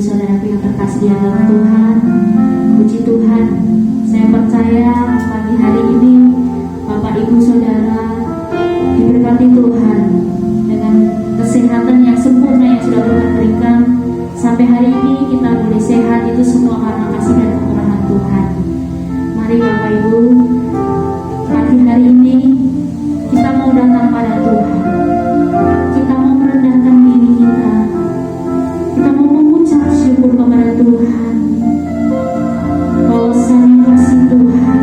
saudaraku yang terkasih di dalam Tuhan. Puji Tuhan, saya percaya pagi hari ini Bapak Ibu Saudara diberkati Tuhan dengan kesehatan yang sempurna yang sudah Tuhan berikan. Sampai hari ini kita boleh sehat, itu semua karena kasih dan kemurahan Tuhan. Mari Bapak Ibu, pagi hari ini kita mau datang pada Tuhan. Kita mau merendahkan diri kita. Kita mau mengucap syukur kepada Tuhan. Bahwasanya kasih Tuhan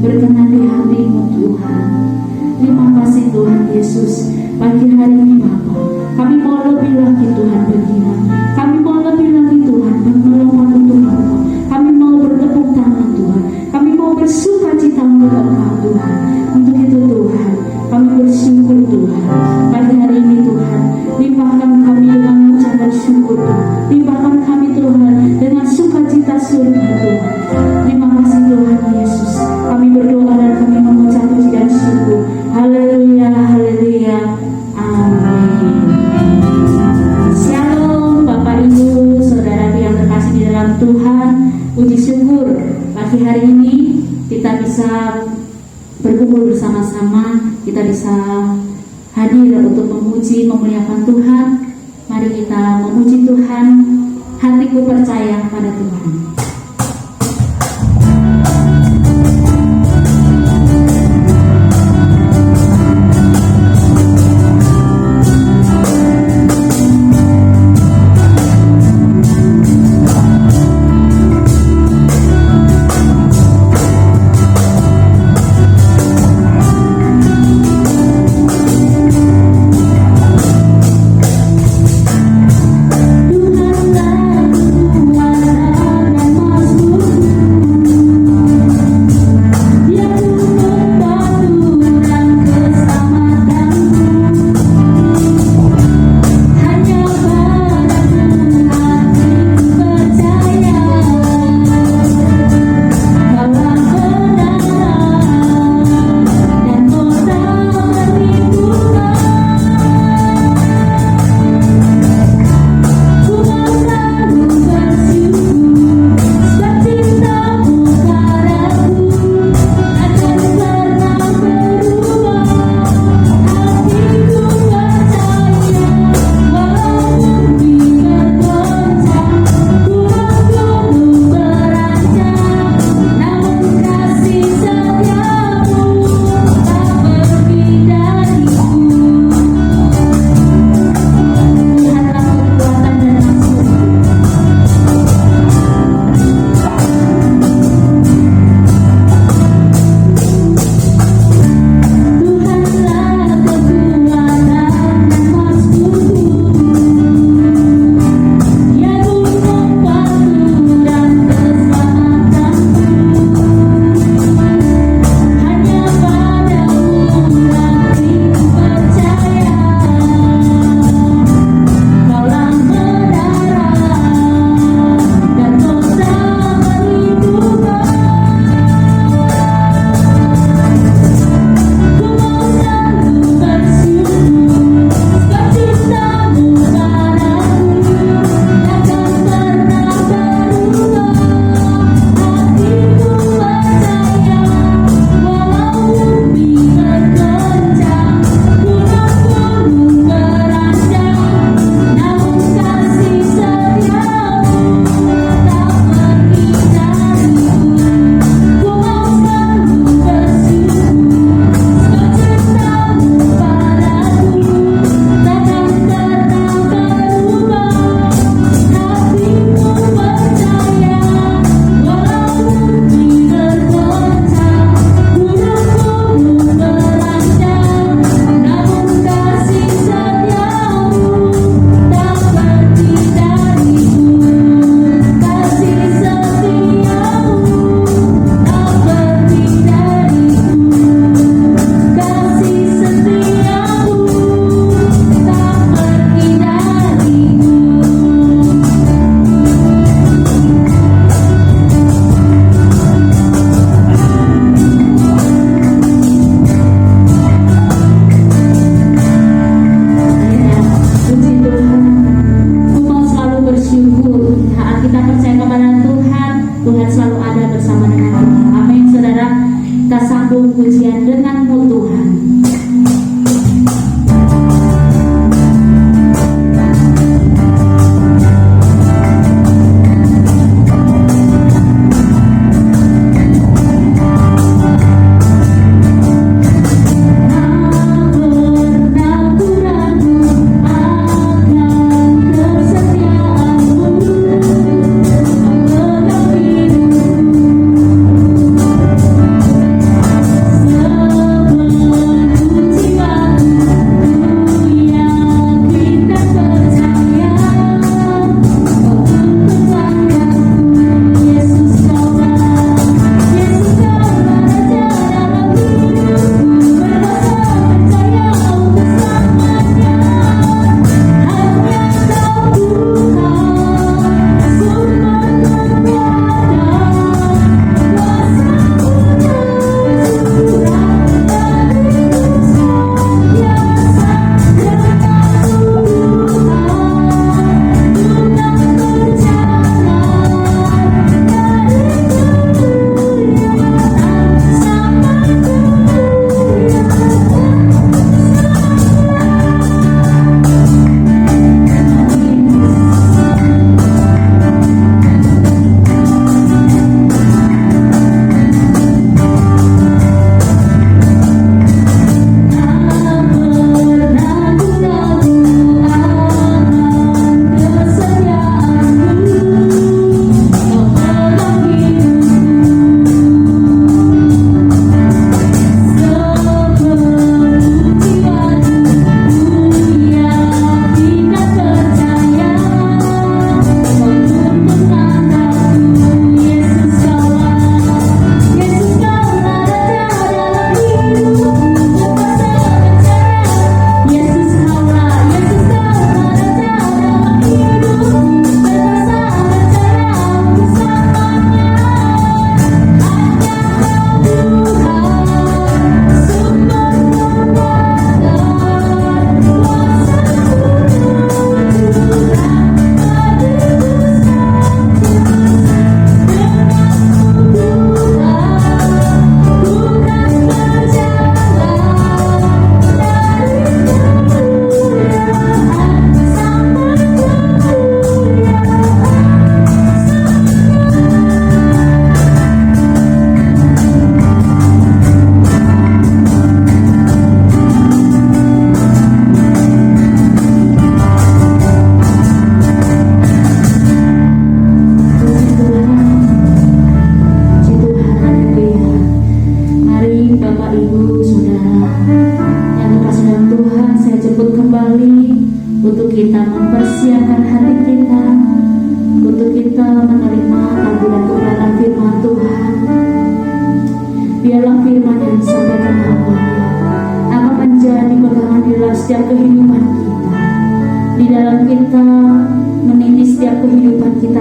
berkenan di hati-Mu Tuhan. Terima kasih Tuhan Yesus. Pagi hari ini Bapa, kami mau lebih lagi Tuhan berdiam. Kami mau lebih lagi Tuhan melompat untuk Bapa. Kami mau bertepuk tangan Tuhan. Kami mau bersuka cita untuk Engkau Tuhan. Untuk itu Tuhan, kami bersyukur Tuhan. Pagi hari ini Tuhan, limpahkan kami dengan ucapan syukur Tuhan. Limpahkan kami Tuhan dengan sukacita surga Tuhan. Terima kasih Tuhan Yesus. Kami berdoa dan kami mengucap puji dan syukur. Haleluya, haleluya, amin. Shalom Bapak Ibu, Saudara yang terkasih di dalam Tuhan. Puji syukur pagi hari ini kita bisa berkumpul bersama-sama, kita bisa hadir untuk memuji, memuliakan Tuhan. Mari kita memuji Tuhan. Hatiku percaya pada Tuhan.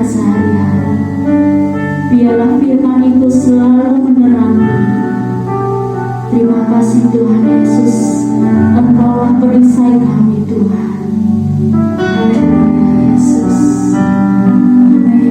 kita sehari-hari. Biarlah firman itu selalu menerangi. Terima kasih Tuhan Yesus, Engkaulah perisai kami Tuhan. Haleluya Yesus. Amin.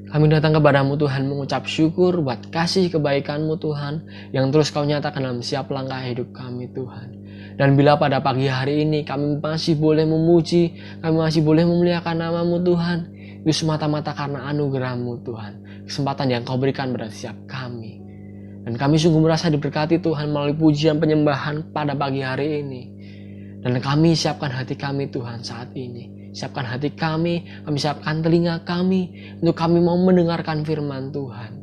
Kami datang kepadamu Tuhan mengucap syukur buat kasih kebaikan-Mu Tuhan yang terus Kau nyatakan dalam setiap langkah hidup kami Tuhan. Dan bila pada pagi hari ini kami masih boleh memuji, kami masih boleh memuliakan nama-Mu Tuhan, itu semata-mata karena anugerah-Mu Tuhan, kesempatan yang Kau berikan pada setiap kami. Dan kami sungguh merasa diberkati Tuhan melalui pujian penyembahan pada pagi hari ini. Dan kami siapkan hati kami Tuhan saat ini. Siapkan hati kami siapkan telinga kami untuk kami mau mendengarkan firman Tuhan.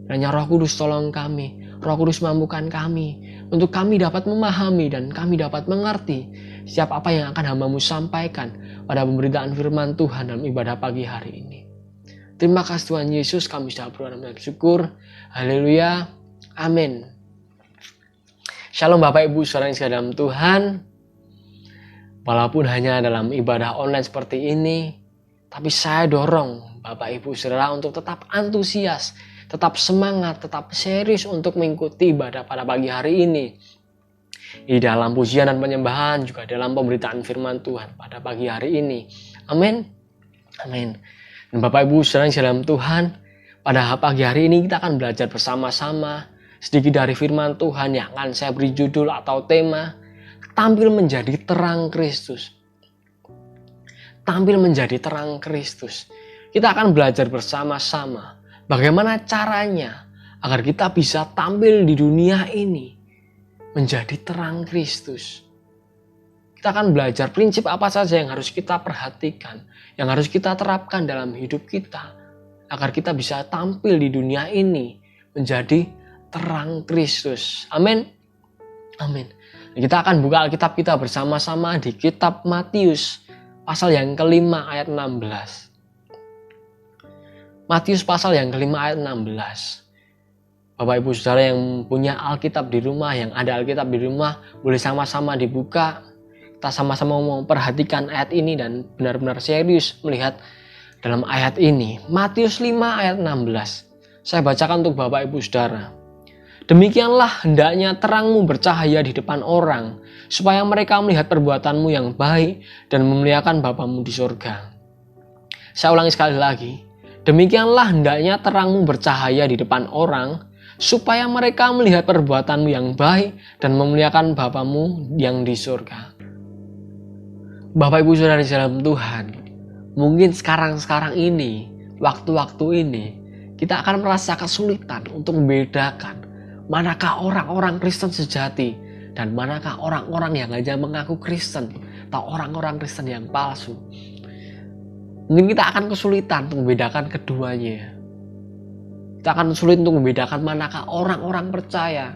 Dan ya Roh Kudus tolong kami Roh Kudus mampukan kami untuk kami dapat memahami dan kami dapat mengerti setiap apa yang akan hamba-Mu sampaikan pada pemberitaan firman Tuhan dalam ibadah pagi hari ini. Terima kasih Tuhan Yesus, kami sudah berdoa dan syukur. Haleluya. Amin. Shalom Bapak Ibu Saudara yang sekalian dalam Tuhan. Walaupun hanya dalam ibadah online seperti ini, tapi saya dorong Bapak Ibu Saudara untuk tetap antusias, tetap semangat, tetap serius untuk mengikuti ibadah pada pagi hari ini. Di dalam pujian dan penyembahan, juga dalam pemberitaan firman Tuhan pada pagi hari ini. Amin. Amin. Dan Bapak Ibu Saudara yang dalam Tuhan, pada pagi hari ini kita akan belajar bersama-sama sedikit dari firman Tuhan yang akan saya beri judul atau tema, tampil menjadi terang Kristus. Tampil menjadi terang Kristus. Kita akan belajar bersama-sama bagaimana caranya agar kita bisa tampil di dunia ini menjadi terang Kristus. Kita akan belajar prinsip apa saja yang harus kita perhatikan, yang harus kita terapkan dalam hidup kita, agar kita bisa tampil di dunia ini menjadi terang Kristus. Amin. Amin. Kita akan buka Alkitab kita bersama-sama di kitab Matius pasal yang kelima ayat 16. Matius pasal yang kelima ayat 16. Bapak Ibu Saudara yang punya Alkitab di rumah, yang ada Alkitab di rumah, boleh sama-sama dibuka. Kita sama-sama mau memperhatikan ayat ini dan benar-benar serius melihat dalam ayat ini. Matius 5 ayat 16. Saya bacakan untuk Bapak Ibu Saudara. Demikianlah hendaknya terangmu bercahaya di depan orang, supaya mereka melihat perbuatanmu yang baik dan memuliakan Bapamu di surga. Saya ulangi sekali lagi. Demikianlah hendaknya terangmu bercahaya di depan orang, supaya mereka melihat perbuatanmu yang baik dan memuliakan Bapamu yang di surga. Bapak Ibu Saudara di dalam Tuhan, mungkin sekarang ini, waktu-waktu ini, kita akan merasa kesulitan untuk membedakan manakah orang-orang Kristen sejati dan manakah orang-orang yang hanya mengaku Kristen atau orang-orang Kristen yang palsu. Mungkin kita akan kesulitan untuk membedakan keduanya. Kita akan sulit untuk membedakan manakah orang-orang percaya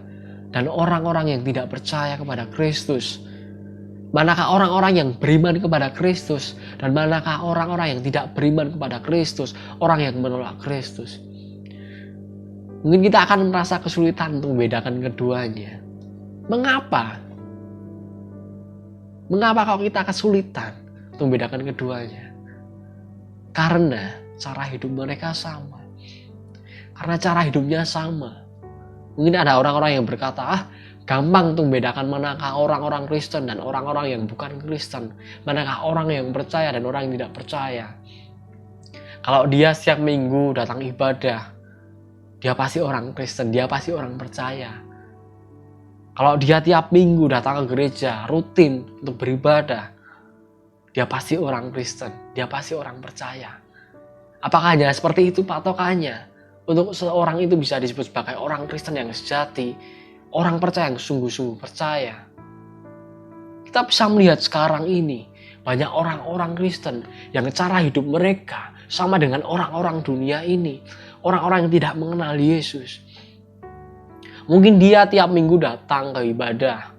dan orang-orang yang tidak percaya kepada Kristus. Manakah orang-orang yang beriman kepada Kristus dan manakah orang-orang yang tidak beriman kepada Kristus, orang yang menolak Kristus. Mungkin kita akan merasa kesulitan untuk membedakan keduanya. Mengapa? Mengapa kalau kita kesulitan untuk membedakan keduanya? Karena cara hidup mereka sama. Karena cara hidupnya sama. Mungkin ada orang-orang yang berkata, gampang untuk membedakan manakah orang-orang Kristen dan orang-orang yang bukan Kristen. Manakah orang yang percaya dan orang yang tidak percaya. Kalau dia setiap minggu datang ibadah, dia pasti orang Kristen, dia pasti orang percaya. Kalau dia tiap minggu datang ke gereja, rutin untuk beribadah, dia pasti orang Kristen, dia pasti orang percaya. Apakah hanya seperti itu patokannya? Untuk seorang itu bisa disebut sebagai orang Kristen yang sejati, orang percaya yang sungguh-sungguh percaya. Kita bisa melihat sekarang ini, banyak orang-orang Kristen yang cara hidup mereka sama dengan orang-orang dunia ini. Orang-orang yang tidak mengenal Yesus. Mungkin dia tiap minggu datang ke ibadah.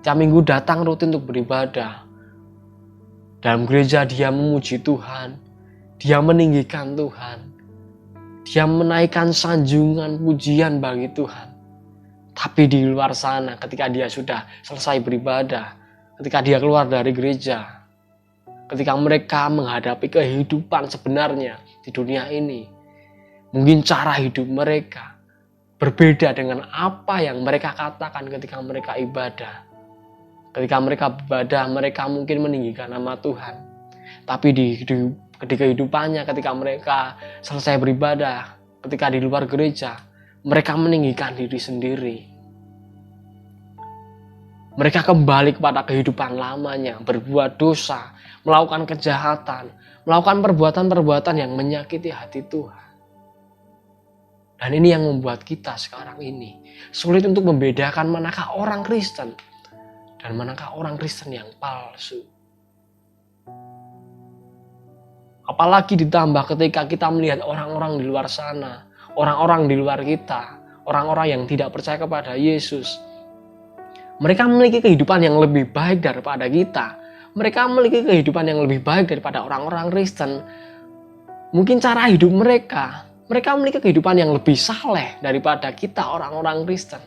Tiap minggu datang rutin untuk beribadah. Dalam gereja dia memuji Tuhan. Dia meninggikan Tuhan. Dia menaikkan sanjungan pujian bagi Tuhan. Tapi di luar sana ketika dia sudah selesai beribadah, ketika dia keluar dari gereja, ketika mereka menghadapi kehidupan sebenarnya di dunia ini, mungkin cara hidup mereka berbeda dengan apa yang mereka katakan ketika mereka ibadah. Ketika mereka beribadah, mereka mungkin meninggikan nama Tuhan. Tapi di kehidupannya, ketika mereka selesai beribadah, ketika di luar gereja, mereka meninggikan diri sendiri. Mereka kembali kepada kehidupan lamanya, berbuat dosa, melakukan kejahatan, melakukan perbuatan-perbuatan yang menyakiti hati Tuhan. Dan ini yang membuat kita sekarang ini sulit untuk membedakan manakah orang Kristen dan manakah orang Kristen yang palsu. Apalagi ditambah ketika kita melihat orang-orang di luar sana, orang-orang di luar kita, orang-orang yang tidak percaya kepada Yesus. Mereka memiliki kehidupan yang lebih baik daripada kita. Mereka memiliki kehidupan yang lebih baik daripada orang-orang Kristen. Mungkin cara hidup mereka memiliki kehidupan yang lebih saleh daripada kita orang-orang Kristen.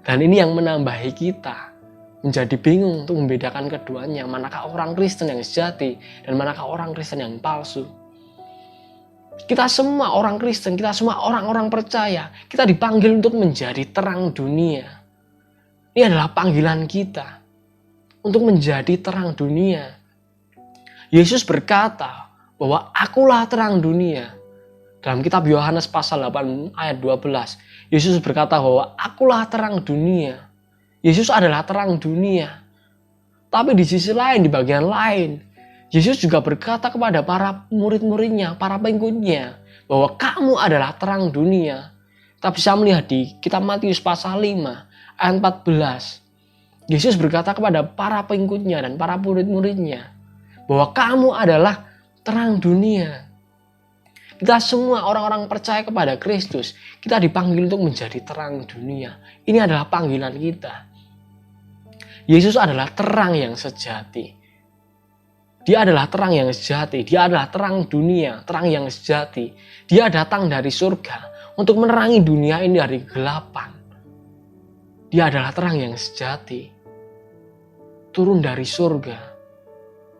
Dan ini yang menambahi kita menjadi bingung untuk membedakan keduanya. Manakah orang Kristen yang sejati dan manakah orang Kristen yang palsu. Kita semua orang Kristen, kita semua orang-orang percaya, kita dipanggil untuk menjadi terang dunia. Ini adalah panggilan kita untuk menjadi terang dunia. Yesus berkata bahwa akulah terang dunia. Dalam kitab Yohanes pasal 8 ayat 12, Yesus berkata bahwa akulah terang dunia. Yesus adalah terang dunia. Tapi di sisi lain, di bagian lain, Yesus juga berkata kepada para murid-muridnya, para pengikutnya, bahwa kamu adalah terang dunia. Kita bisa melihat di kitab Matius pasal 5 ayat 14. Yesus berkata kepada para pengikutnya dan para murid-muridnya bahwa kamu adalah terang dunia. Kita semua orang-orang percaya kepada Kristus, kita dipanggil untuk menjadi terang dunia. Ini adalah panggilan kita. Yesus adalah terang yang sejati. Dia adalah terang yang sejati. Dia adalah terang dunia, terang yang sejati. Dia datang dari surga untuk menerangi dunia ini dari kegelapan. Dia adalah terang yang sejati. Turun dari surga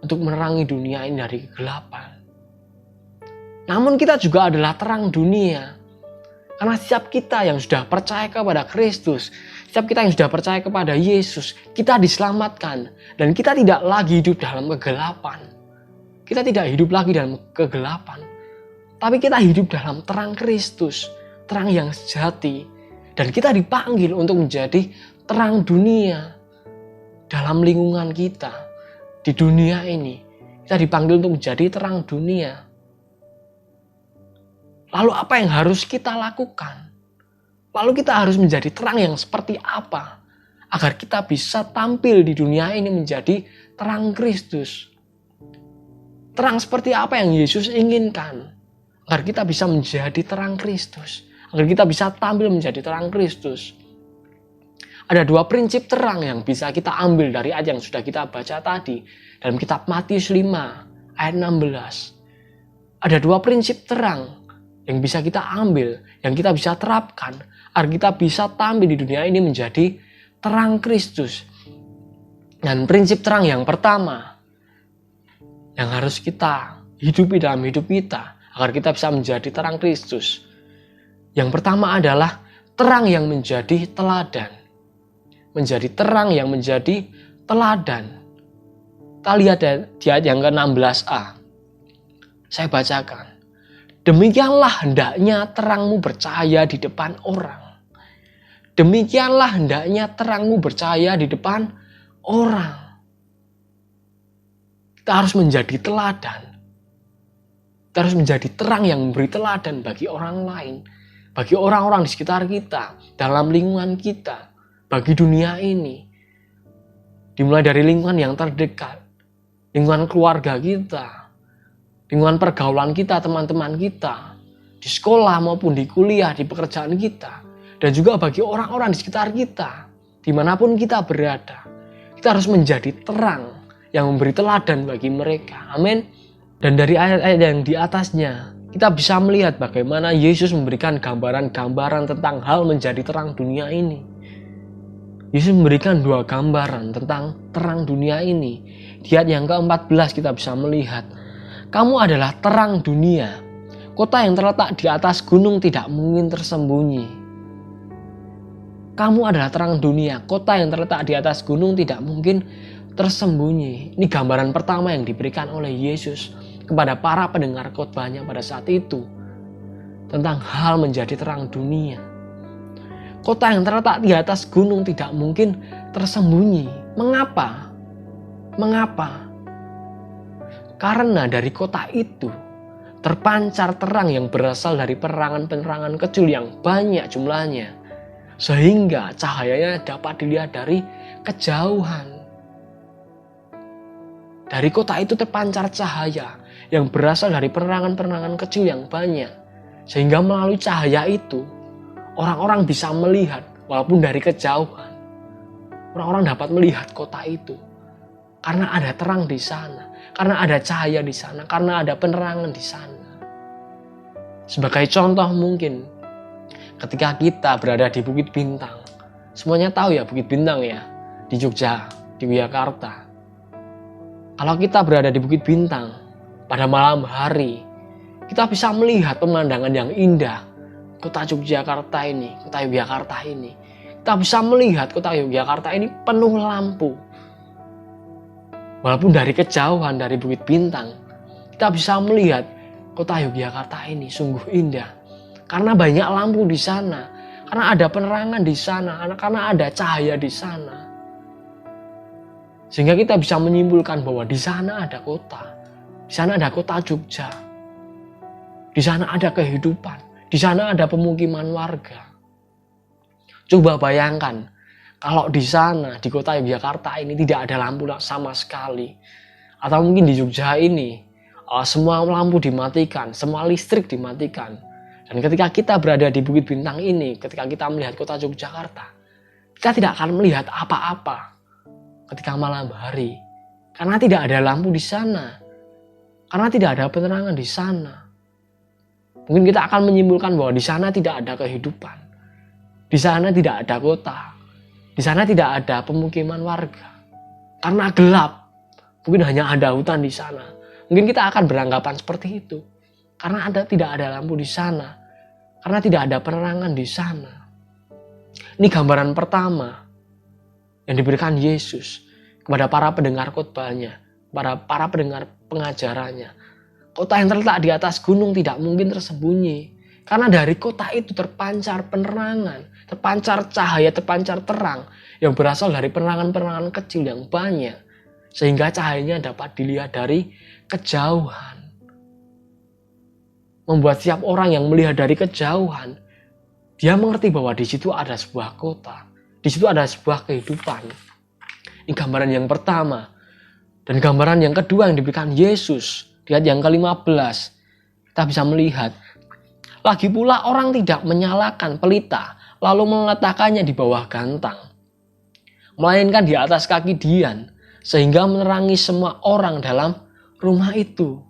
untuk menerangi dunia ini dari kegelapan. Namun kita juga adalah terang dunia. Karena setiap kita yang sudah percaya kepada Kristus, setiap kita yang sudah percaya kepada Yesus, kita diselamatkan. Dan kita tidak lagi hidup dalam kegelapan. Kita tidak hidup lagi dalam kegelapan. Tapi kita hidup dalam terang Kristus, terang yang sejati. Dan kita dipanggil untuk menjadi terang dunia dalam lingkungan kita. Di dunia ini, kita dipanggil untuk menjadi terang dunia. Lalu apa yang harus kita lakukan? Lalu kita harus menjadi terang yang seperti apa? Agar kita bisa tampil di dunia ini menjadi terang Kristus. Terang seperti apa yang Yesus inginkan? Agar kita bisa menjadi terang Kristus. Agar kita bisa tampil menjadi terang Kristus. Ada dua prinsip terang yang bisa kita ambil dari ayat yang sudah kita baca tadi. Dalam kitab Matius 5 ayat 16. Ada dua prinsip terang yang bisa kita ambil, yang kita bisa terapkan, agar kita bisa tampil di dunia ini menjadi terang Kristus. Dan prinsip terang yang pertama, yang harus kita hidupi dalam hidup kita, agar kita bisa menjadi terang Kristus. Yang pertama adalah terang yang menjadi teladan. Menjadi terang yang menjadi teladan. Kita lihat di ayat yang ke-16a. Saya bacakan. Demikianlah hendaknya terangmu bercahaya di depan orang. Demikianlah hendaknya terangmu bercahaya di depan orang. Kita harus menjadi teladan. Kita harus menjadi terang yang memberi teladan bagi orang lain. Bagi orang-orang di sekitar kita, dalam lingkungan kita, bagi dunia ini. Dimulai dari lingkungan yang terdekat, lingkungan keluarga kita, lingkungan pergaulan kita, teman-teman kita, di sekolah maupun di kuliah, di pekerjaan kita, dan juga bagi orang-orang di sekitar kita, dimanapun kita berada. Kita harus menjadi terang yang memberi teladan bagi mereka. Amin. Dan dari ayat-ayat yang di atasnya, kita bisa melihat bagaimana Yesus memberikan gambaran-gambaran tentang hal menjadi terang dunia ini. Yesus memberikan dua gambaran tentang terang dunia ini. Di ayat yang ke-14 kita bisa melihat, kamu adalah terang dunia. Kota yang terletak di atas gunung tidak mungkin tersembunyi. Kamu adalah terang dunia. Kota yang terletak di atas gunung tidak mungkin tersembunyi. Ini gambaran pertama yang diberikan oleh Yesus kepada para pendengar khotbahnya pada saat itu. Tentang hal menjadi terang dunia. Kota yang terletak di atas gunung tidak mungkin tersembunyi. Mengapa? Mengapa? Karena dari kota itu terpancar terang yang berasal dari penerangan-penerangan kecil yang banyak jumlahnya. Sehingga cahayanya dapat dilihat dari kejauhan. Dari kota itu terpancar cahaya yang berasal dari penerangan-penerangan kecil yang banyak. Sehingga melalui cahaya itu, orang-orang bisa melihat walaupun dari kejauhan. Orang-orang dapat melihat kota itu karena ada terang di sana, karena ada cahaya di sana, karena ada penerangan di sana. Sebagai contoh mungkin ketika kita berada di Bukit Bintang. Semuanya tahu ya Bukit Bintang ya, di Jogja, di Yogyakarta. Kalau kita berada di Bukit Bintang pada malam hari, kita bisa melihat pemandangan yang indah kota Yogyakarta ini, kota Yogyakarta ini. Kita bisa melihat kota Yogyakarta ini penuh lampu. Walaupun dari kejauhan dari Bukit Bintang, kita bisa melihat kota Yogyakarta ini sungguh indah. Karena banyak lampu di sana, karena ada penerangan di sana, karena ada cahaya di sana. Sehingga kita bisa menyimpulkan bahwa di sana ada kota. Di sana ada kota Jogja. Di sana ada kehidupan. Di sana ada pemukiman warga. Coba bayangkan, kalau di sana, di kota Yogyakarta ini tidak ada lampu sama sekali. Atau mungkin di Jogja ini, semua lampu dimatikan, semua listrik dimatikan. Dan ketika kita berada di Bukit Bintang ini, ketika kita melihat kota Yogyakarta, kita tidak akan melihat apa-apa ketika malam hari. Karena tidak ada lampu di sana. Karena tidak ada penerangan di sana. Mungkin kita akan menyimpulkan bahwa di sana tidak ada kehidupan. Di sana tidak ada kota. Di sana tidak ada pemukiman warga. Karena gelap. Mungkin hanya ada hutan di sana. Mungkin kita akan beranggapan seperti itu. Karena tidak ada lampu di sana. Karena tidak ada penerangan di sana. Ini gambaran pertama yang diberikan Yesus kepada para pendengar khotbahnya, para pendengar pengajarannya. Kota yang terletak di atas gunung tidak mungkin tersembunyi. Karena dari kota itu terpancar penerangan, terpancar cahaya, terpancar terang yang berasal dari penerangan-penerangan kecil yang banyak. Sehingga cahayanya dapat dilihat dari kejauhan. Membuat setiap orang yang melihat dari kejauhan, dia mengerti bahwa di situ ada sebuah kota. Di situ ada sebuah kehidupan. Ini gambaran yang pertama. Dan gambaran yang kedua yang diberikan Yesus. Di ayat yang ke-15. Kita bisa melihat. Lagi pula orang tidak menyalakan pelita, lalu meletakkannya di bawah gantang. Melainkan di atas kaki dian, sehingga menerangi semua orang dalam rumah itu.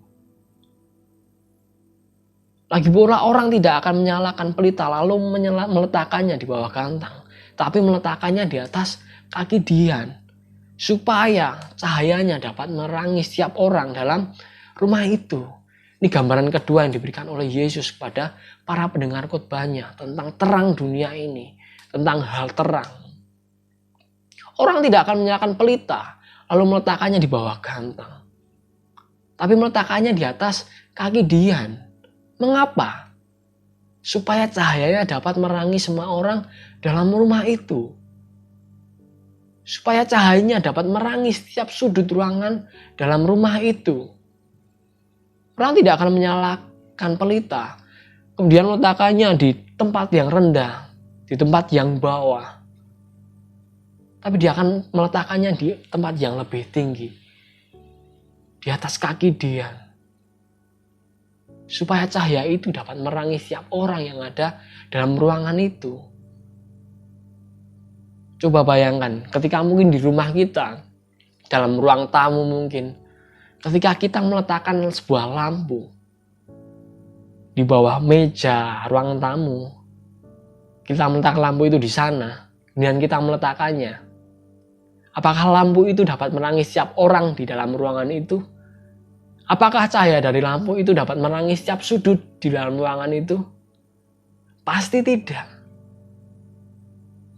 Lagi pula orang tidak akan menyalakan pelita lalu meletakkannya di bawah gantang. Tapi meletakkannya di atas kaki dian. Supaya cahayanya dapat menerangi setiap orang dalam rumah itu. Ini gambaran kedua yang diberikan oleh Yesus kepada para pendengar khotbahnya. Tentang terang dunia ini. Tentang hal terang. Orang tidak akan menyalakan pelita lalu meletakkannya di bawah gantang. Tapi meletakkannya di atas kaki dian. Mengapa? Supaya cahayanya dapat menerangi semua orang dalam rumah itu. Supaya cahayanya dapat menerangi setiap sudut ruangan dalam rumah itu. Orang tidak akan menyalakan pelita, kemudian meletakkannya di tempat yang rendah, di tempat yang bawah. Tapi dia akan meletakkannya di tempat yang lebih tinggi, di atas kaki dia. Supaya cahaya itu dapat menerangi setiap orang yang ada dalam ruangan itu. Coba bayangkan ketika mungkin di rumah kita, dalam ruang tamu mungkin, ketika kita meletakkan sebuah lampu di bawah meja ruang tamu, kita meletakkan lampu itu di sana, kemudian kita meletakkannya. Apakah lampu itu dapat menerangi setiap orang di dalam ruangan itu? Apakah cahaya dari lampu itu dapat menerangi setiap sudut di dalam ruangan itu? Pasti tidak.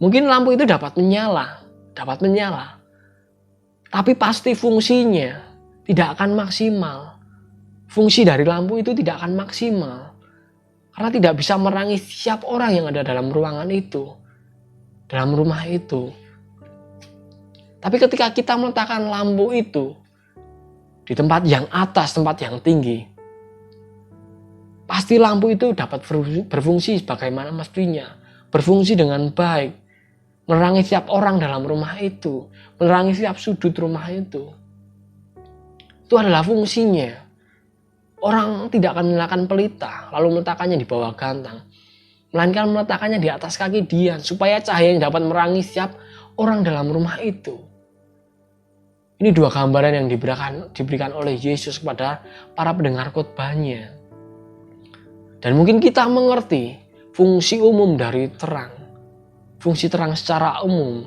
Mungkin lampu itu dapat menyala. Tapi pasti fungsinya tidak akan maksimal. Fungsi dari lampu itu tidak akan maksimal. Karena tidak bisa menerangi setiap orang yang ada dalam ruangan itu. Dalam rumah itu. Tapi ketika kita meletakkan lampu itu di tempat yang atas, tempat yang tinggi, pasti lampu itu dapat berfungsi sebagaimana mestinya. Berfungsi dengan baik. Menerangi setiap orang dalam rumah itu. Menerangi setiap sudut rumah itu. Itu adalah fungsinya. Orang tidak akan menyalakan pelita lalu meletakkannya di bawah gantang. melainkan meletakkannya di atas kaki Dian, supaya cahaya yang dapat menerangi setiap orang dalam rumah itu. Ini dua gambaran yang diberikan oleh Yesus kepada para pendengar khotbahnya. Dan mungkin kita mengerti fungsi umum dari terang. Fungsi terang secara umum.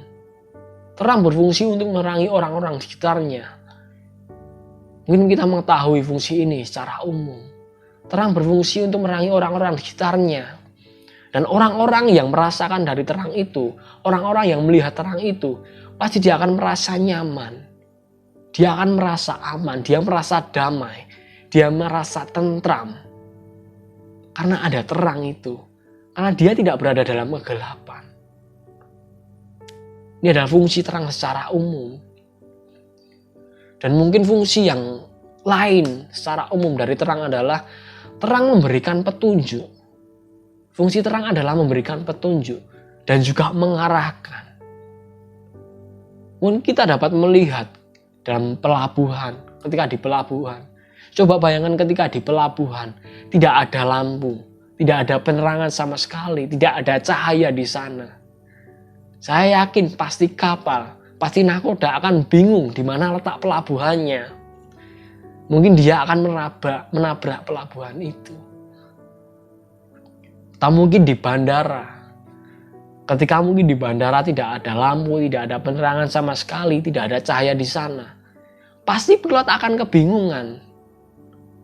Terang berfungsi untuk menerangi orang-orang di sekitarnya. Mungkin kita mengetahui fungsi ini secara umum. Terang berfungsi untuk menerangi orang-orang di sekitarnya. Dan orang-orang yang merasakan dari terang itu, orang-orang yang melihat terang itu, pasti dia akan merasa nyaman. Dia akan merasa aman, dia merasa damai, dia merasa tentram. Karena ada terang itu. Karena dia tidak berada dalam kegelapan. Ini adalah fungsi terang secara umum. Dan mungkin fungsi yang lain secara umum dari terang adalah terang memberikan petunjuk. Fungsi terang adalah memberikan petunjuk dan juga mengarahkan. Mungkin kita dapat melihat dalam pelabuhan, ketika di pelabuhan. Coba bayangkan ketika di pelabuhan, tidak ada lampu, tidak ada penerangan sama sekali, tidak ada cahaya di sana. Saya yakin pasti kapal, pasti nakoda akan bingung di mana letak pelabuhannya. Mungkin dia akan menabrak pelabuhan itu. Atau mungkin di bandara. Ketika mungkin di bandara tidak ada lampu, tidak ada penerangan sama sekali, tidak ada cahaya di sana. Pasti pilot akan kebingungan.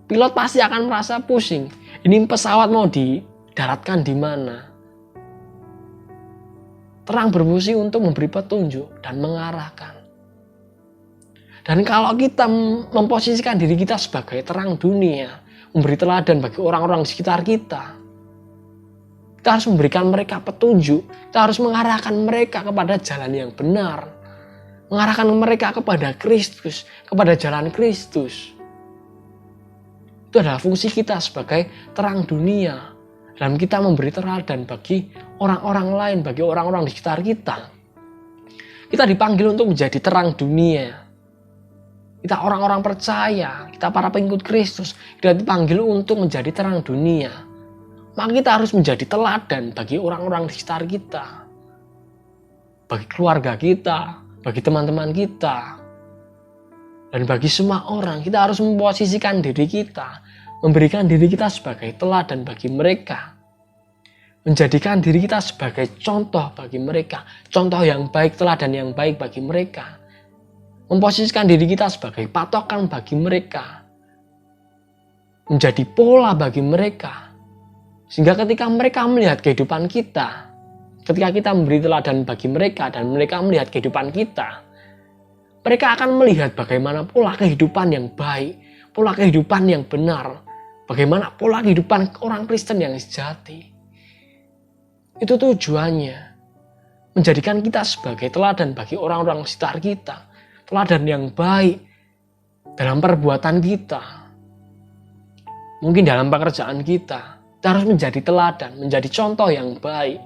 Pilot pasti akan merasa pusing. Ini pesawat mau didaratkan di mana? Terang berfungsi untuk memberi petunjuk dan mengarahkan. Dan kalau kita memposisikan diri kita sebagai terang dunia, memberi teladan bagi orang-orang di sekitar kita, kita harus memberikan mereka petunjuk. Kita harus mengarahkan mereka kepada jalan yang benar. Mengarahkan mereka kepada Kristus, kepada jalan Kristus. Itu adalah fungsi kita sebagai terang dunia. Dan kita memberi teladan bagi orang-orang lain, bagi orang-orang di sekitar kita. Kita dipanggil untuk menjadi terang dunia. Kita orang-orang percaya, kita para pengikut Kristus, kita dipanggil untuk menjadi terang dunia. Maka kita harus menjadi teladan bagi orang-orang di sekitar kita. Bagi keluarga kita, bagi teman-teman kita. Dan bagi semua orang, kita harus memposisikan diri kita. Memberikan diri kita sebagai teladan bagi mereka. Menjadikan diri kita sebagai contoh bagi mereka. Contoh yang baik, teladan yang baik bagi mereka. Memposisikan diri kita sebagai patokan bagi mereka. Menjadi pola bagi mereka. Sehingga ketika mereka melihat kehidupan kita, ketika kita memberi teladan bagi mereka dan mereka melihat kehidupan kita, mereka akan melihat bagaimana pola kehidupan yang baik, pola kehidupan yang benar, bagaimana pola kehidupan orang Kristen yang sejati. Itu tujuannya, menjadikan kita sebagai teladan bagi orang-orang sekitar kita, teladan yang baik dalam perbuatan kita, mungkin dalam pekerjaan kita. Kita harus menjadi teladan, menjadi contoh yang baik.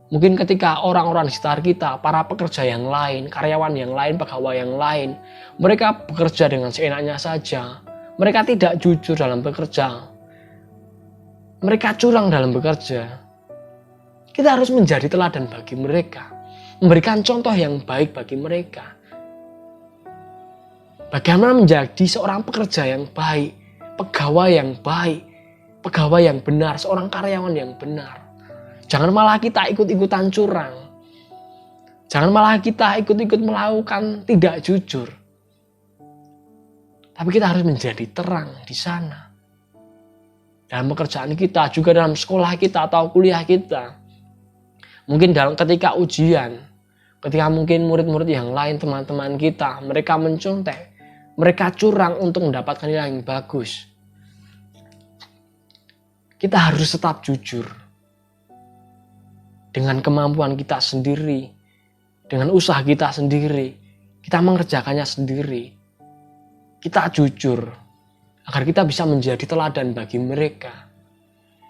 Mungkin ketika orang-orang di sekitar kita, para pekerja yang lain, karyawan yang lain, pegawai yang lain, mereka bekerja dengan seenaknya saja. Mereka tidak jujur dalam bekerja. Mereka curang dalam bekerja. Kita harus menjadi teladan bagi mereka. Memberikan contoh yang baik bagi mereka. Bagaimana menjadi seorang pekerja yang baik, pegawai yang baik, pegawai yang benar, seorang karyawan yang benar. Jangan malah kita ikut-ikutan curang. Jangan malah kita ikut-ikut melakukan tidak jujur. Tapi kita harus menjadi terang di sana. Dalam pekerjaan kita, juga dalam sekolah kita atau kuliah kita. Mungkin ketika ujian, ketika mungkin murid-murid yang lain, teman-teman kita, mereka mencontek, mereka curang untuk mendapatkan nilai yang bagus. Kita harus tetap jujur. Dengan kemampuan kita sendiri. Dengan usaha kita sendiri. Kita mengerjakannya sendiri. Kita jujur. Agar kita bisa menjadi teladan bagi mereka.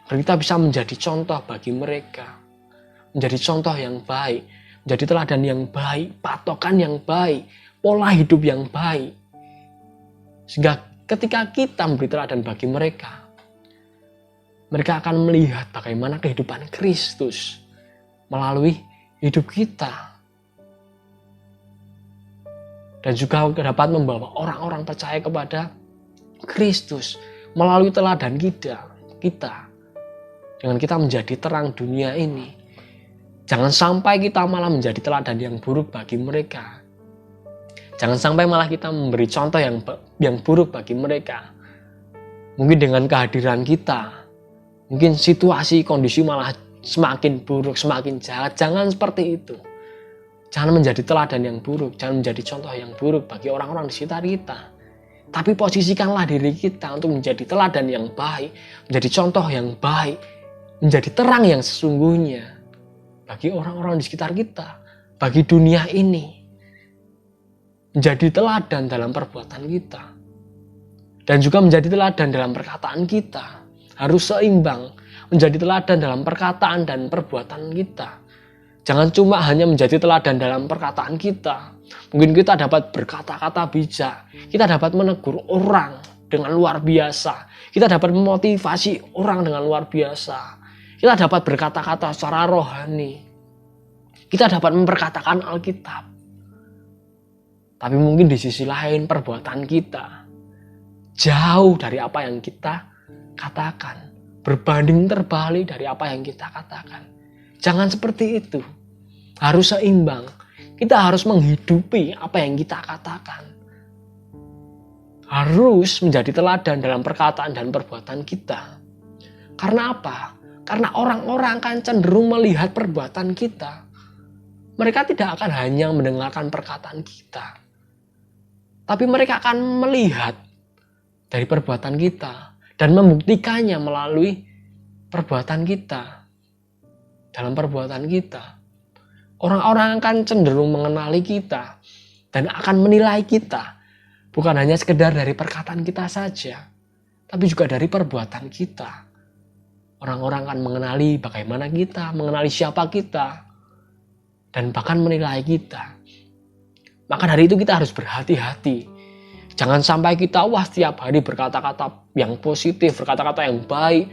Agar kita bisa menjadi contoh bagi mereka. Menjadi contoh yang baik. Menjadi teladan yang baik. Patokan yang baik. Pola hidup yang baik. Sehingga ketika kita memberi teladan bagi mereka, Mereka akan melihat bagaimana kehidupan Kristus melalui hidup kita. Dan juga dapat membawa orang-orang percaya kepada Kristus melalui teladan kita. Dengan kita menjadi terang dunia ini. Jangan sampai kita malah menjadi teladan yang buruk bagi mereka. Jangan sampai malah kita memberi contoh yang buruk bagi mereka. Mungkin dengan kehadiran kita, mungkin situasi, kondisi malah semakin buruk, semakin jahat. Jangan seperti itu. Jangan menjadi teladan yang buruk, jangan menjadi contoh yang buruk bagi orang-orang di sekitar kita. Tapi posisikanlah diri kita untuk menjadi teladan yang baik, menjadi contoh yang baik, menjadi terang yang sesungguhnya bagi orang-orang di sekitar kita, bagi dunia ini. Menjadi teladan dalam perbuatan kita. Dan juga menjadi teladan dalam perkataan kita. Harus seimbang, menjadi teladan dalam perkataan dan perbuatan kita. Jangan cuma hanya menjadi teladan dalam perkataan kita. Mungkin kita dapat berkata-kata bijak. Kita dapat menegur orang dengan luar biasa. Kita dapat memotivasi orang dengan luar biasa. Kita dapat berkata-kata secara rohani. Kita dapat memperkatakan Alkitab. Tapi mungkin di sisi lain perbuatan kita jauh dari apa yang kita katakan. Berbanding terbalik dari apa yang kita katakan. Jangan seperti itu. Harus seimbang. Kita harus menghidupi apa yang kita katakan. Harus menjadi teladan dalam perkataan dan perbuatan kita. Karena apa? Karena orang-orang akan cenderung melihat perbuatan kita. Mereka tidak akan hanya mendengarkan perkataan kita. Tapi mereka akan melihat dari perbuatan kita. Dan membuktikannya melalui perbuatan kita. Dalam perbuatan kita. Orang-orang akan cenderung mengenali kita. Dan akan menilai kita. Bukan hanya sekedar dari perkataan kita saja. Tapi juga dari perbuatan kita. Orang-orang akan mengenali bagaimana kita. Mengenali siapa kita. Dan bahkan menilai kita. Maka dari itu kita harus berhati-hati. Jangan sampai kita setiap hari berkata-kata yang positif. Berkata-kata yang baik.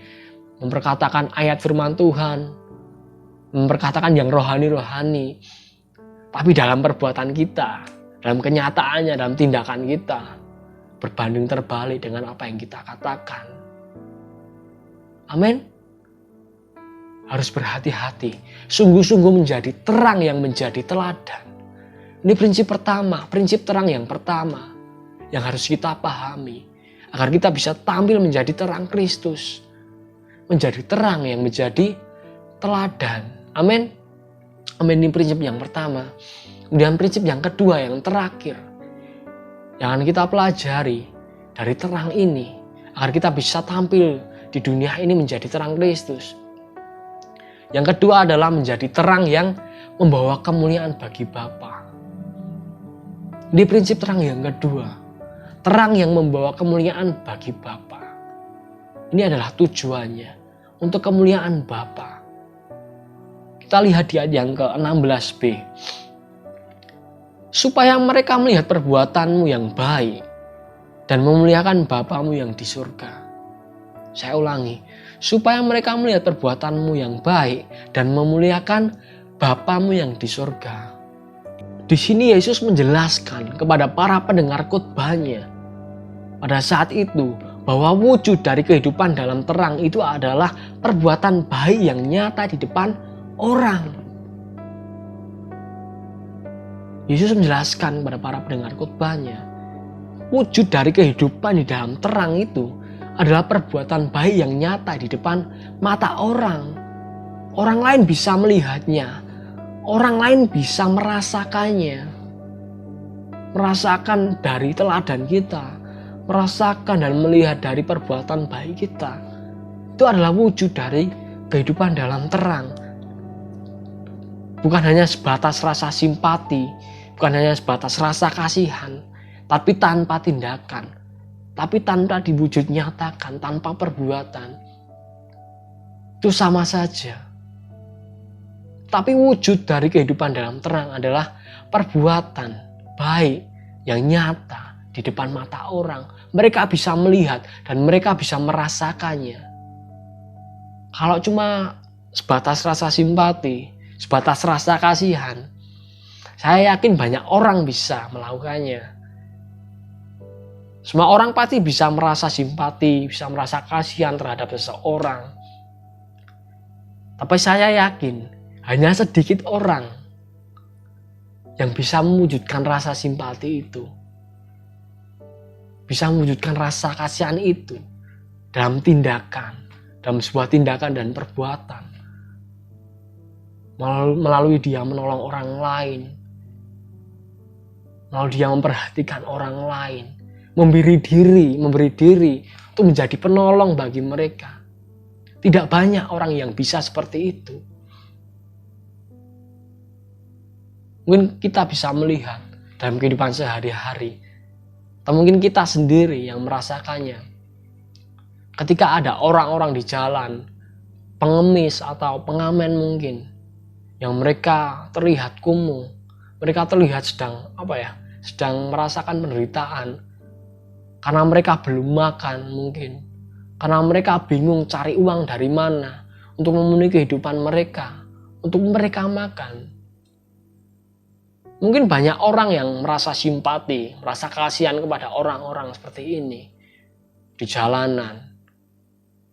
Memperkatakan ayat firman Tuhan. Memperkatakan yang rohani-rohani. Tapi dalam perbuatan kita, dalam kenyataannya, dalam tindakan kita, berbanding terbalik dengan apa yang kita katakan. Amin. Harus berhati-hati. Sungguh-sungguh menjadi terang yang menjadi teladan. Ini prinsip pertama, prinsip terang yang pertama yang harus kita pahami. Agar kita bisa tampil menjadi terang Kristus. Menjadi terang yang menjadi teladan. Amin. Amin, ini prinsip yang pertama. Kemudian prinsip yang kedua, yang terakhir. Yang akan kita pelajari dari terang ini. Agar kita bisa tampil di dunia ini menjadi terang Kristus. Yang kedua adalah menjadi terang yang membawa kemuliaan bagi Bapa. Ini prinsip terang yang kedua. Terang yang membawa kemuliaan bagi Bapa. Ini adalah tujuannya. Untuk kemuliaan Bapa. Kita lihat di ayat yang ke-16b. Supaya mereka melihat perbuatanmu yang baik. Dan memuliakan Bapamu yang di surga. Saya ulangi. Supaya mereka melihat perbuatanmu yang baik. Dan memuliakan Bapamu yang di surga. Di sini Yesus menjelaskan kepada para pendengar khotbahnya pada saat itu bahwa wujud dari kehidupan dalam terang itu adalah perbuatan baik yang nyata di depan orang. Yesus menjelaskan kepada para pendengar khotbahnya wujud dari kehidupan di dalam terang itu adalah perbuatan baik yang nyata di depan mata orang. Orang lain bisa melihatnya. Orang lain bisa merasakannya. Merasakan dari teladan kita. Merasakan dan melihat dari perbuatan baik kita. Itu adalah wujud dari kehidupan dalam terang. Bukan hanya sebatas rasa simpati. Bukan hanya sebatas rasa kasihan. Tapi tanpa tindakan. Tapi tanpa diwujud nyatakan. Tanpa perbuatan. Itu sama saja. Tapi wujud dari kehidupan dalam terang adalah perbuatan baik yang nyata di depan mata orang. Mereka bisa melihat dan mereka bisa merasakannya. Kalau cuma sebatas rasa simpati, sebatas rasa kasihan, saya yakin banyak orang bisa melakukannya. Semua orang pasti bisa merasa simpati, bisa merasa kasihan terhadap seseorang. Tapi saya yakin hanya sedikit orang yang bisa mewujudkan rasa simpati itu, bisa mewujudkan rasa kasihan itu dalam tindakan, dalam sebuah tindakan dan perbuatan, melalui dia menolong orang lain, melalui dia memperhatikan orang lain, memberi diri untuk menjadi penolong bagi mereka. Tidak banyak orang yang bisa seperti itu. Mungkin kita bisa melihat dalam kehidupan sehari-hari, atau mungkin kita sendiri yang merasakannya. Ketika ada orang-orang di jalan, pengemis atau pengamen mungkin, yang mereka terlihat kumuh, mereka terlihat sedang merasakan penderitaan, karena mereka belum makan mungkin, karena mereka bingung cari uang dari mana untuk memenuhi kehidupan mereka, untuk mereka makan. Mungkin banyak orang yang merasa simpati, merasa kasihan kepada orang-orang seperti ini di jalanan.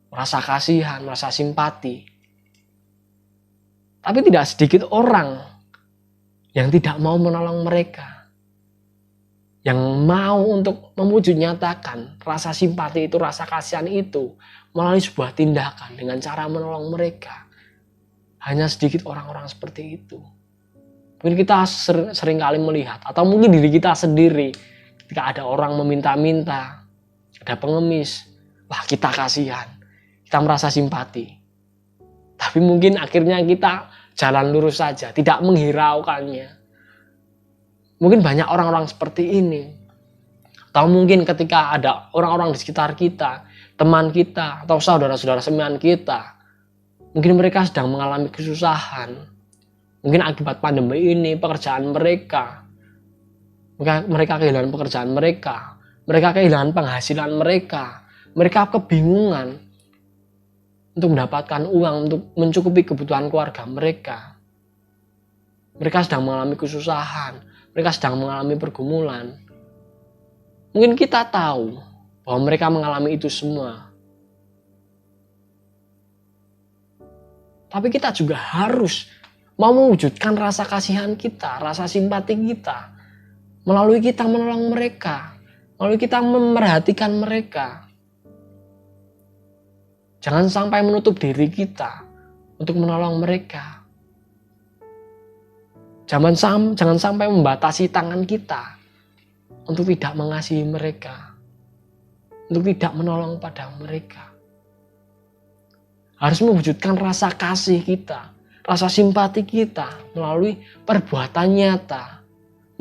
Merasa kasihan, merasa simpati. Tapi tidak sedikit orang yang tidak mau menolong mereka. Yang mau untuk mewujud nyatakan rasa simpati itu, rasa kasihan itu melalui sebuah tindakan dengan cara menolong mereka. Hanya sedikit orang-orang seperti itu. Mungkin kita sering kali melihat, atau mungkin diri kita sendiri, ketika ada orang meminta-minta, ada pengemis, wah kita kasihan. Kita merasa simpati. Tapi mungkin akhirnya kita jalan lurus saja, tidak menghiraukannya. Mungkin banyak orang-orang seperti ini. Atau mungkin ketika ada orang-orang di sekitar kita, teman kita, atau saudara-saudara seiman kita, mungkin mereka sedang mengalami kesusahan. Mungkin akibat pandemi ini, pekerjaan mereka kehilangan pekerjaan mereka kehilangan penghasilan mereka kebingungan untuk mendapatkan uang untuk mencukupi kebutuhan keluarga mereka. Mereka sedang mengalami kesusahan, mereka sedang mengalami pergumulan. Mungkin kita tahu bahwa mereka mengalami itu semua. Tapi kita juga harus mau mewujudkan rasa kasihan kita, rasa simpati kita, melalui kita menolong mereka, melalui kita memperhatikan mereka. Jangan sampai menutup diri kita untuk menolong mereka. Jangan sampai membatasi tangan kita untuk tidak mengasihi mereka, untuk tidak menolong pada mereka. Harus mewujudkan rasa kasih kita, rasa simpati kita melalui perbuatan nyata,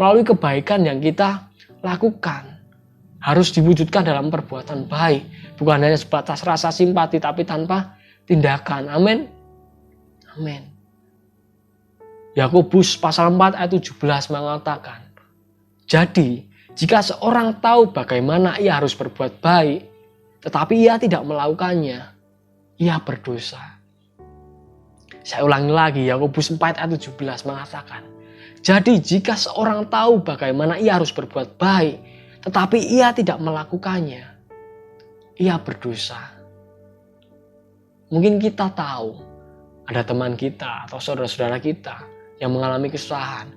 melalui kebaikan yang kita lakukan. Harus diwujudkan dalam perbuatan baik, bukan hanya sebatas rasa simpati tapi tanpa tindakan. Amin. Amin. Yakobus pasal 4 ayat 17 mengatakan, jadi jika seorang tahu bagaimana ia harus berbuat baik, tetapi ia tidak melakukannya, ia berdosa. Saya ulangi lagi, Yakobus 4 ayat 17 mengatakan, jadi jika seorang tahu bagaimana ia harus berbuat baik, tetapi ia tidak melakukannya, ia berdosa. Mungkin kita tahu ada teman kita atau saudara-saudara kita yang mengalami kesusahan.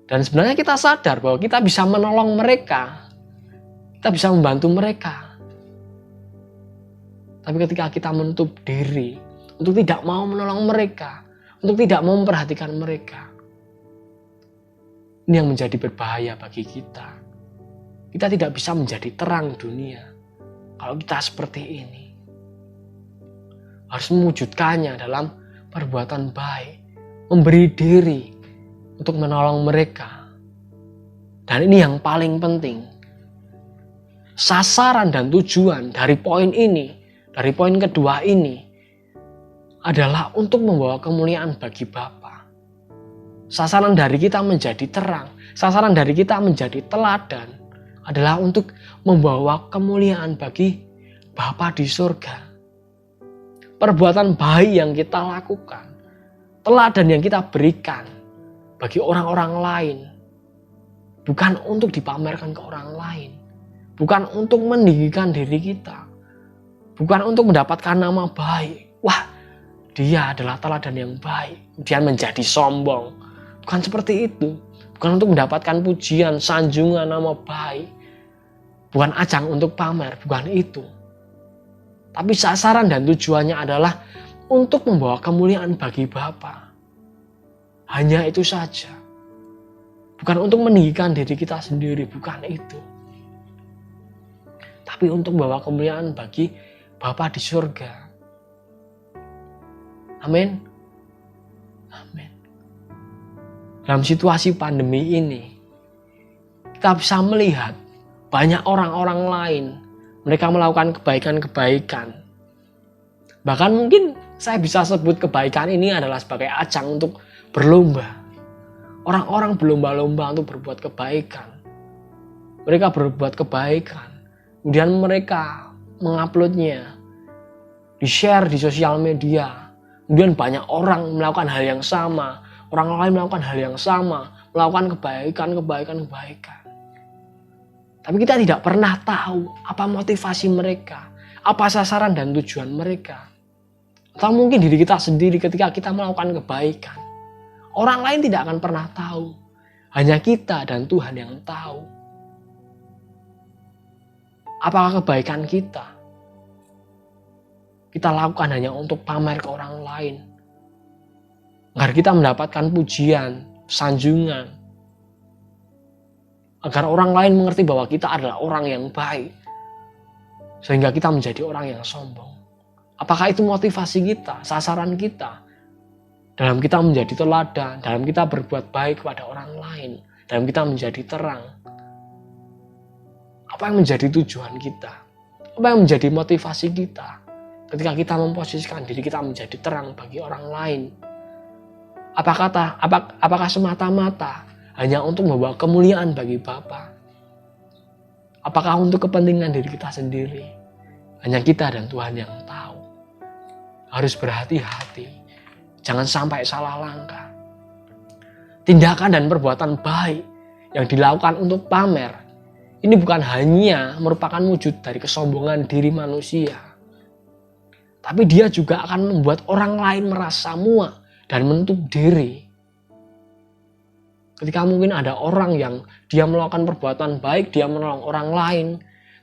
Dan sebenarnya kita sadar bahwa kita bisa menolong mereka. Kita bisa membantu mereka. Tapi ketika kita menutup diri untuk tidak mau menolong mereka, untuk tidak mau memperhatikan mereka, ini yang menjadi berbahaya bagi kita. Kita tidak bisa menjadi terang dunia kalau kita seperti ini. Harus mewujudkannya dalam perbuatan baik, memberi diri untuk menolong mereka. Dan ini yang paling penting. Sasaran dan tujuan dari poin ini, dari poin kedua ini, adalah untuk membawa kemuliaan bagi Bapa. Sasaran dari kita menjadi terang, sasaran dari kita menjadi teladan, adalah untuk membawa kemuliaan bagi Bapa di surga. perbuatan baik yang kita lakukan, teladan yang kita berikan bagi orang-orang lain, bukan untuk dipamerkan ke orang lain, bukan untuk meninggikan diri kita, bukan untuk mendapatkan nama baik. Wah, dia adalah teladan yang baik, dia menjadi sombong. Bukan seperti itu. Bukan untuk mendapatkan pujian, sanjungan, nama baik. Bukan ajang untuk pamer, bukan itu. Tapi sasaran dan tujuannya adalah untuk membawa kemuliaan bagi Bapa. Hanya itu saja. Bukan untuk meninggikan diri kita sendiri, bukan itu. Tapi untuk membawa kemuliaan bagi Bapa di surga. Amin. Amin. Dalam situasi pandemi ini, kita bisa melihat banyak orang-orang lain, mereka melakukan kebaikan-kebaikan. Bahkan mungkin saya bisa sebut kebaikan ini adalah sebagai ajang untuk berlomba. Orang-orang berlomba-lomba untuk berbuat kebaikan. Mereka berbuat kebaikan, kemudian mereka menguploadnya, di-share di sosial media. Kemudian banyak orang melakukan hal yang sama. Orang lain melakukan hal yang sama, melakukan kebaikan. Tapi kita tidak pernah tahu apa motivasi mereka, apa sasaran dan tujuan mereka. Atau mungkin diri kita sendiri ketika kita melakukan kebaikan. Orang lain tidak akan pernah tahu. Hanya kita dan Tuhan yang tahu. Apakah kebaikan kita lakukan hanya untuk pamer ke orang lain, agar kita mendapatkan pujian, sanjungan, agar orang lain mengerti bahwa kita adalah orang yang baik, sehingga kita menjadi orang yang sombong. Apakah itu motivasi kita, sasaran kita, dalam kita menjadi teladan, dalam kita berbuat baik kepada orang lain, dalam kita menjadi terang? Apa yang menjadi tujuan kita? Apa yang menjadi motivasi kita ketika kita memposisikan diri kita menjadi terang bagi orang lain? Apakah semata-mata hanya untuk membawa kemuliaan bagi Bapa? Apakah untuk kepentingan diri kita sendiri? Hanya kita dan Tuhan yang tahu. Harus berhati-hati. Jangan sampai salah langkah. Tindakan dan perbuatan baik yang dilakukan untuk pamer, ini bukan hanya merupakan wujud dari kesombongan diri manusia. Tapi dia juga akan membuat orang lain merasa muak dan menutup diri. Ketika mungkin ada orang yang dia melakukan perbuatan baik, dia menolong orang lain,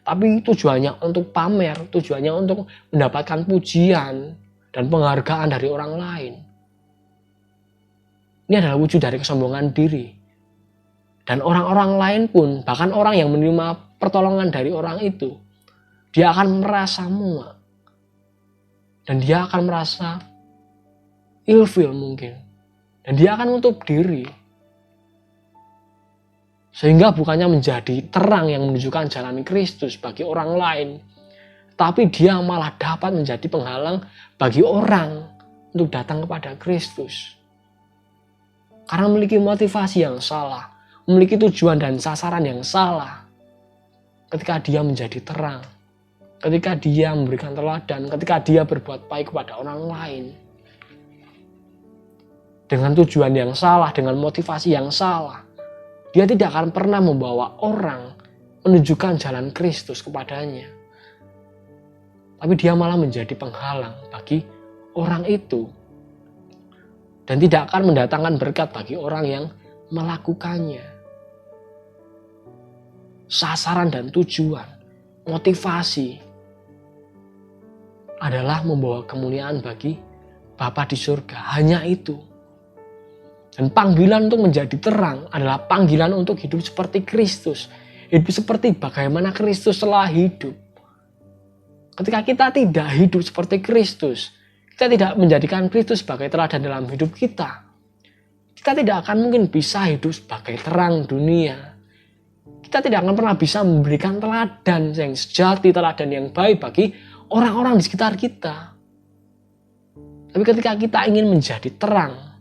tapi tujuannya untuk pamer, tujuannya untuk mendapatkan pujian dan penghargaan dari orang lain. Ini adalah wujud dari kesombongan diri. Dan orang-orang lain pun, bahkan orang yang menerima pertolongan dari orang itu, dia akan merasa muak. Dan dia akan merasa ilfil mungkin. Dan dia akan menutup diri. Sehingga bukannya menjadi terang yang menunjukkan jalan Kristus bagi orang lain, tapi dia malah dapat menjadi penghalang bagi orang untuk datang kepada Kristus. Karena memiliki motivasi yang salah, memiliki tujuan dan sasaran yang salah. Ketika dia menjadi terang, ketika dia memberikan teladan, ketika dia berbuat baik kepada orang lain, dengan tujuan yang salah, dengan motivasi yang salah, dia tidak akan pernah membawa orang menunjukkan jalan Kristus kepadanya. Tapi dia malah menjadi penghalang bagi orang itu. Dan tidak akan mendatangkan berkat bagi orang yang melakukannya. Sasaran dan tujuan, motivasi adalah membawa kemuliaan bagi Bapa di surga. Hanya itu. Dan panggilan untuk menjadi terang adalah panggilan untuk hidup seperti Kristus. Hidup seperti bagaimana Kristus telah hidup. Ketika kita tidak hidup seperti Kristus, kita tidak menjadikan Kristus sebagai teladan dalam hidup kita, kita tidak akan mungkin bisa hidup sebagai terang dunia. Kita tidak akan pernah bisa memberikan teladan yang sejati, teladan yang baik bagi orang-orang di sekitar kita. Tapi ketika kita ingin menjadi terang,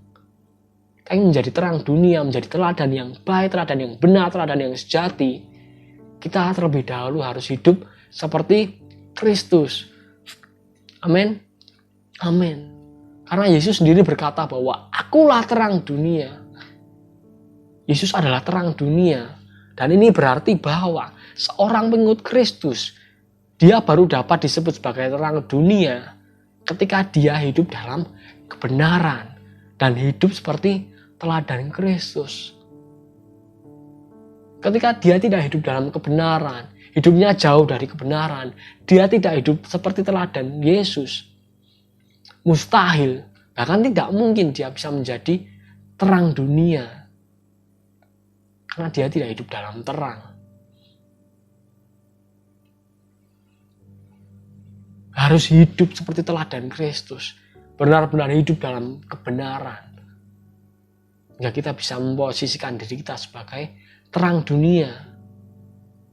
kita ingin menjadi terang dunia, menjadi teladan yang baik, teladan yang benar, teladan yang sejati, kita terlebih dahulu harus hidup seperti Kristus. Amin. Amin. Karena Yesus sendiri berkata bahwa akulah terang dunia. Yesus adalah terang dunia. Dan ini berarti bahwa seorang pengikut Kristus, dia baru dapat disebut sebagai terang dunia ketika dia hidup dalam kebenaran dan hidup seperti teladan Kristus. Ketika dia tidak hidup dalam kebenaran, hidupnya jauh dari kebenaran, dia tidak hidup seperti teladan Yesus. Mustahil, bahkan tidak mungkin dia bisa menjadi terang dunia. Karena dia tidak hidup dalam terang. Harus hidup seperti teladan Kristus. Benar-benar hidup dalam kebenaran. Hingga kita bisa memposisikan diri kita sebagai terang dunia.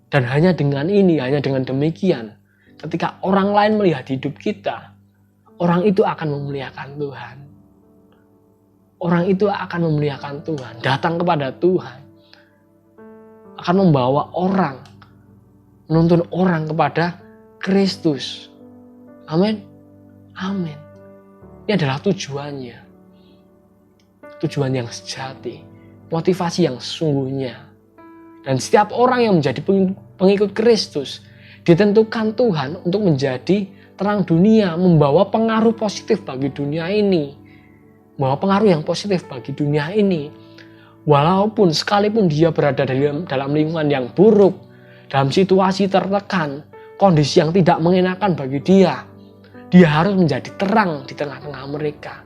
Dan hanya dengan ini, hanya dengan demikian, ketika orang lain melihat hidup kita, orang itu akan memuliakan Tuhan. Orang itu akan memuliakan Tuhan, datang kepada Tuhan. Akan membawa orang, menuntun orang kepada Kristus. Amin. Amin. Ini adalah tujuannya. Tujuan yang sejati. Motivasi yang sesungguhnya. Dan setiap orang yang menjadi pengikut Kristus ditentukan Tuhan untuk menjadi terang dunia, membawa pengaruh positif bagi dunia ini. Membawa pengaruh yang positif bagi dunia ini. Walaupun sekalipun dia berada dalam lingkungan yang buruk, dalam situasi tertekan, kondisi yang tidak mengenakan bagi dia harus menjadi terang di tengah-tengah mereka.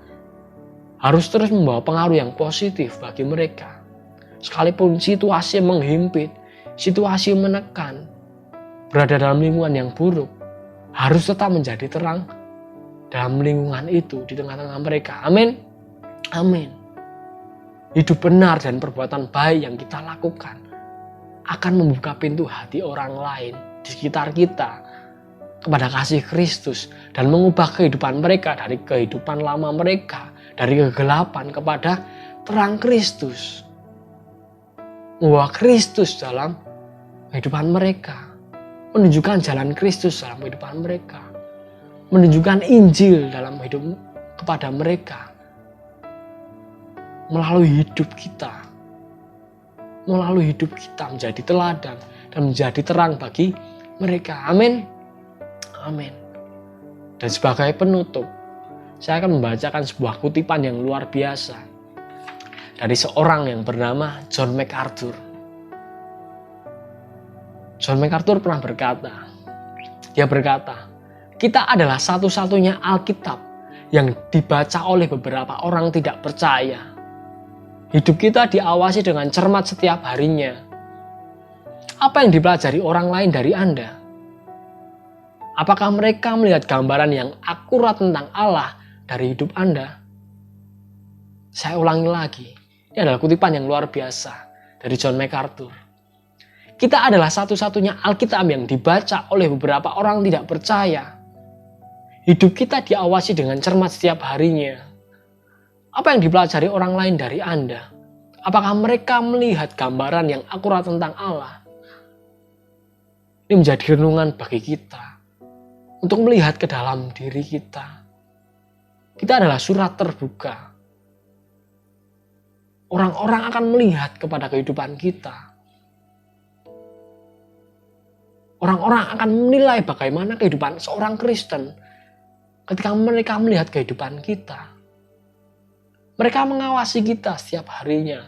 Harus terus membawa pengaruh yang positif bagi mereka. Sekalipun situasi menghimpit, situasi menekan, berada dalam lingkungan yang buruk, harus tetap menjadi terang dalam lingkungan itu di tengah-tengah mereka. Amin. Amin. Hidup benar dan perbuatan baik yang kita lakukan akan membuka pintu hati orang lain di sekitar kita kepada kasih Kristus dan mengubah kehidupan mereka dari kehidupan lama mereka, dari kegelapan kepada terang Kristus. Membawa Kristus dalam kehidupan mereka, menunjukkan jalan Kristus dalam kehidupan mereka, menunjukkan Injil dalam hidup kepada mereka. Melalui hidup kita menjadi teladan dan menjadi terang bagi mereka. Amin. Amin. Dan sebagai penutup, saya akan membacakan sebuah kutipan yang luar biasa dari seorang yang bernama John MacArthur. John MacArthur pernah berkata, kita adalah satu-satunya Alkitab yang dibaca oleh beberapa orang tidak percaya. Hidup kita diawasi dengan cermat setiap harinya. Apa yang dipelajari orang lain dari Anda? Apakah mereka melihat gambaran yang akurat tentang Allah dari hidup Anda? Saya ulangi lagi. Ini adalah kutipan yang luar biasa dari John MacArthur. Kita adalah satu-satunya Alkitab yang dibaca oleh beberapa orang tidak percaya. Hidup kita diawasi dengan cermat setiap harinya. Apa yang dipelajari orang lain dari Anda? Apakah mereka melihat gambaran yang akurat tentang Allah? Ini menjadi renungan bagi kita untuk melihat ke dalam diri kita. Kita adalah surat terbuka. Orang-orang akan melihat kepada kehidupan kita. Orang-orang akan menilai bagaimana kehidupan seorang Kristen ketika mereka melihat kehidupan kita. Mereka mengawasi kita setiap harinya.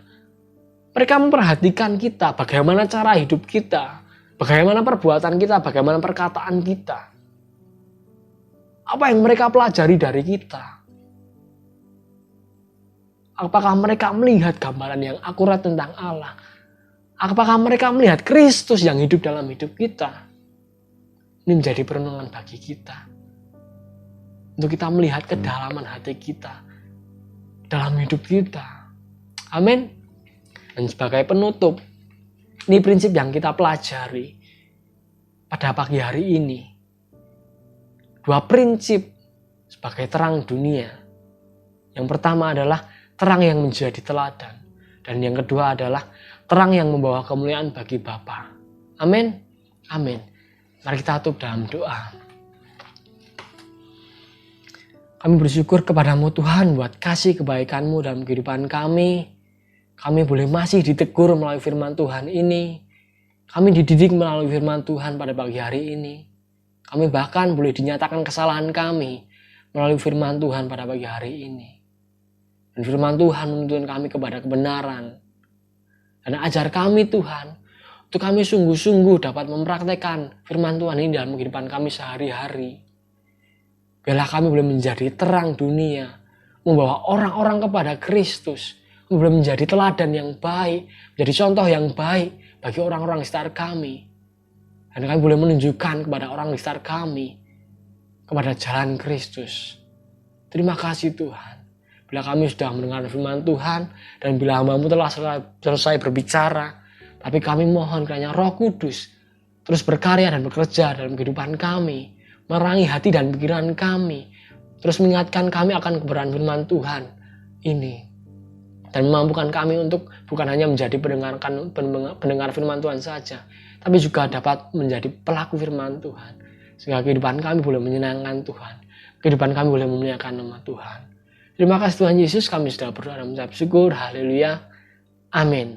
Mereka memperhatikan kita, bagaimana cara hidup kita, bagaimana perbuatan kita, bagaimana perkataan kita. Apa yang mereka pelajari dari kita? Apakah mereka melihat gambaran yang akurat tentang Allah? Apakah mereka melihat Kristus yang hidup dalam hidup kita? Ini menjadi perenungan bagi kita. Untuk kita melihat kedalaman hati kita dalam hidup kita. Amin. Dan sebagai penutup, ini prinsip yang kita pelajari pada pagi hari ini. Dua prinsip sebagai terang dunia. Yang pertama adalah terang yang menjadi teladan. Dan yang kedua adalah terang yang membawa kemuliaan bagi Bapa. Amin. Amin. Mari kita tutup dalam doa. Kami bersyukur kepadamu Tuhan buat kasih kebaikan-Mu dalam kehidupan kami. Kami boleh masih ditegur melalui firman Tuhan ini. Kami dididik melalui firman Tuhan pada pagi hari ini. Kami bahkan boleh dinyatakan kesalahan kami melalui firman Tuhan pada pagi hari ini. Dan firman Tuhan menuntun kami kepada kebenaran. Dan ajar kami Tuhan, untuk kami sungguh-sungguh dapat mempraktekkan firman Tuhan ini dalam kehidupan kami sehari-hari. Biarlah kami boleh menjadi terang dunia, membawa orang-orang kepada Kristus. Kami boleh menjadi teladan yang baik, menjadi contoh yang baik bagi orang-orang di sekitar kami. Dan kami boleh menunjukkan kepada orang di sekitar kami, kepada jalan Kristus. Terima kasih Tuhan. Bila kami sudah mendengar firman Tuhan, dan bila hamba-Mu telah selesai berbicara, tapi kami mohon kiranya Roh Kudus terus berkarya dan bekerja dalam kehidupan kami, menerangi hati dan pikiran kami, terus mengingatkan kami akan kebenaran firman Tuhan ini, dan memampukan kami untuk bukan hanya menjadi pendengar firman Tuhan saja, tapi juga dapat menjadi pelaku firman Tuhan, sehingga kehidupan kami boleh menyenangkan Tuhan, kehidupan kami boleh memuliakan nama Tuhan. Terima kasih Tuhan Yesus, kami sudah berdoa dan mengucap syukur. Haleluya. Amin.